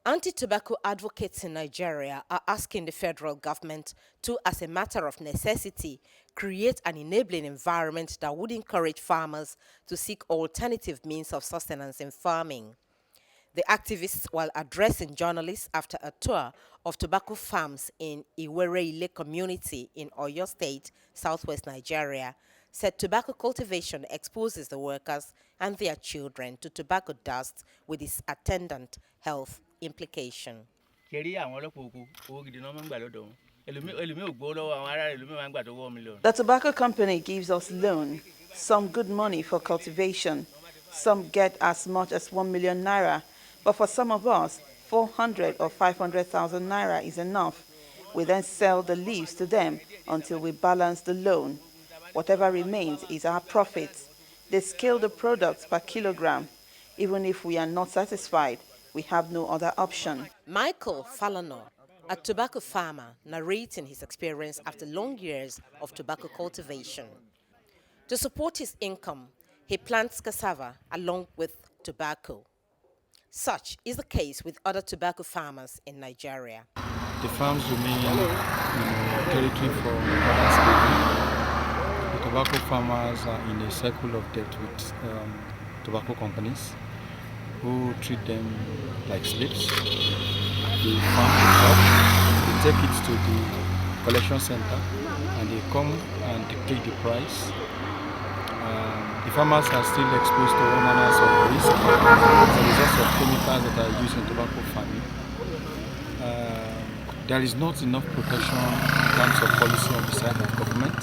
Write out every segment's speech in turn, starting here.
Anti-tobacco advocates in Nigeria are asking the federal government to, as a matter of necessity, create an enabling environment that would encourage farmers to seek alternative means of sustenance in farming. The activists, while addressing journalists after a tour of tobacco farms in IWERE community in Oyo State, southwest Nigeria, said tobacco cultivation exposes the workers and their children to tobacco dust with its attendant health implication. The tobacco company gives us loan, some good money for cultivation. Some get as much as 1 million naira, but for some of us, 400 or 500,000 naira is enough. We then sell the leaves to them until we balance the loan. Whatever remains is our profit. They scale the products per kilogram. Even if we are not satisfied, we have no other option. Michael Falano, a tobacco farmer, narrating his experience after long years of tobacco cultivation. To support his income, he plants cassava along with tobacco. Such is the case with other tobacco farmers in Nigeria. The farms remain territory for others. The tobacco farmers are in a cycle of debt with tobacco companies who treat them like slaves. They farm the crop, they take it to the collection center, and they come and dictate the price. The farmers are still exposed to all manners of risk as a result of chemicals that are used in tobacco farming. There is not enough protection in terms of policy on the side of government.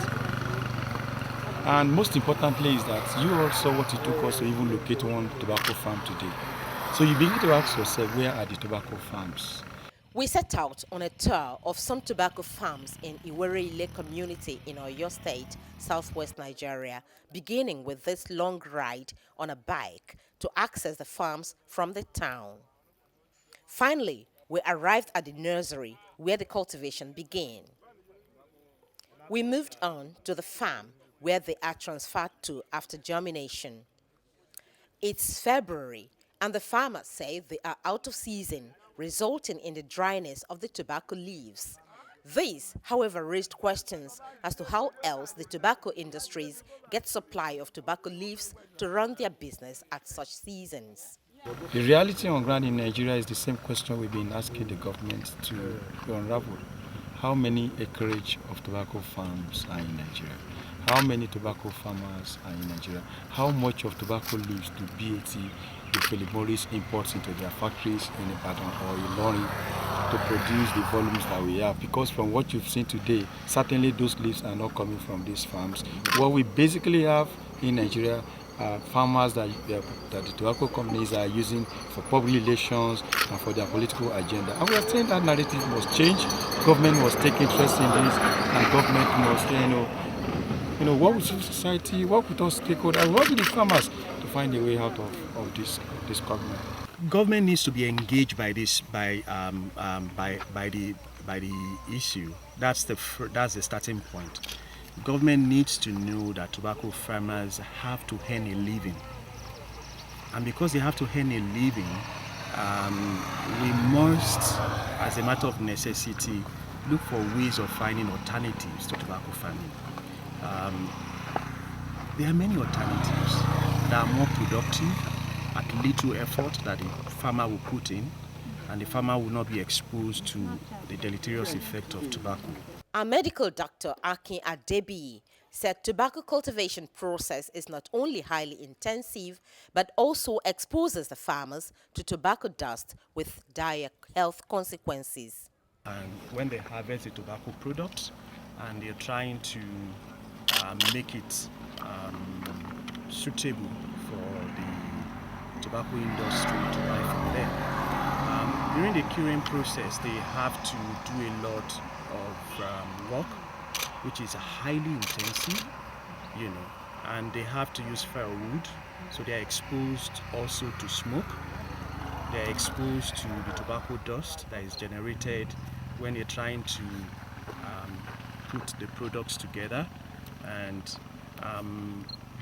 And most importantly is that you all saw what it took us to even locate one tobacco farm today. So you begin to ask yourself, where are the tobacco farms? We set out on a tour of some tobacco farms in IWERE community in Oyo State, southwest Nigeria, beginning with this long ride on a bike to access the farms from the town. Finally, we arrived at the nursery where the cultivation began. We moved on to the farm where they are transferred to after germination. It's February, and the farmers say they are out of season, resulting in the dryness of the tobacco leaves. This, however, raised questions as to how else the tobacco industries get supply of tobacco leaves to run their business at such seasons. The reality on ground in Nigeria is the same question we've been asking the government to unravel. How many acreage of tobacco farms are in Nigeria? How many tobacco farmers are in Nigeria? How much of tobacco leaves do BAT, the Philip Morris, imports into their factories in Ibadan or Ilorin to produce the volumes that we have? Because from what you've seen today, certainly those leaves are not coming from these farms. What we basically have in Nigeria are farmers that the tobacco companies are using for public relations and for their political agenda. And we are saying that narrative must change. Government must take interest in this, and government must, work with civil society, work with us stakeholders, work with the farmers to find a way out of this problem. Government needs to be engaged by this by the issue. That's the starting point. Government needs to know that tobacco farmers have to earn a living, and because they have to earn a living, we must, as a matter of necessity, look for ways of finding alternatives to tobacco farming. There are many alternatives that are more productive at little effort that the farmer will put in, and the farmer will not be exposed to the deleterious effect of tobacco. Our medical doctor, Akin Adebi, said tobacco cultivation process is not only highly intensive, but also exposes the farmers to tobacco dust with dire health consequences. And when they harvest the tobacco products and they're trying to make it suitable for the tobacco industry to buy from them, during the curing process, they have to do a lot of work, which is highly intensive, and they have to use firewood, so they are exposed also to smoke. They are exposed to the tobacco dust that is generated when they're trying to put the products together, and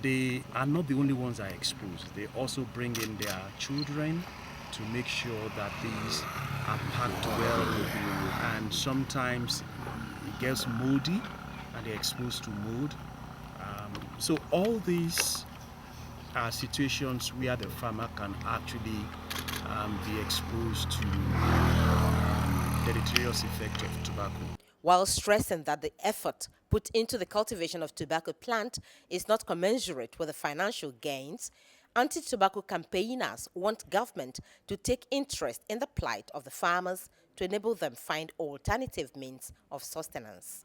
they are not the only ones that are exposed. They also bring in their children to make sure that these are packed well, and sometimes it gets moldy and they're exposed to mold. So all these are situations where the farmer can actually be exposed to deleterious effect of tobacco. While stressing that the effort put into the cultivation of tobacco plant is not commensurate with the financial gains, anti-tobacco campaigners want government to take interest in the plight of the farmers to enable them find alternative means of sustenance.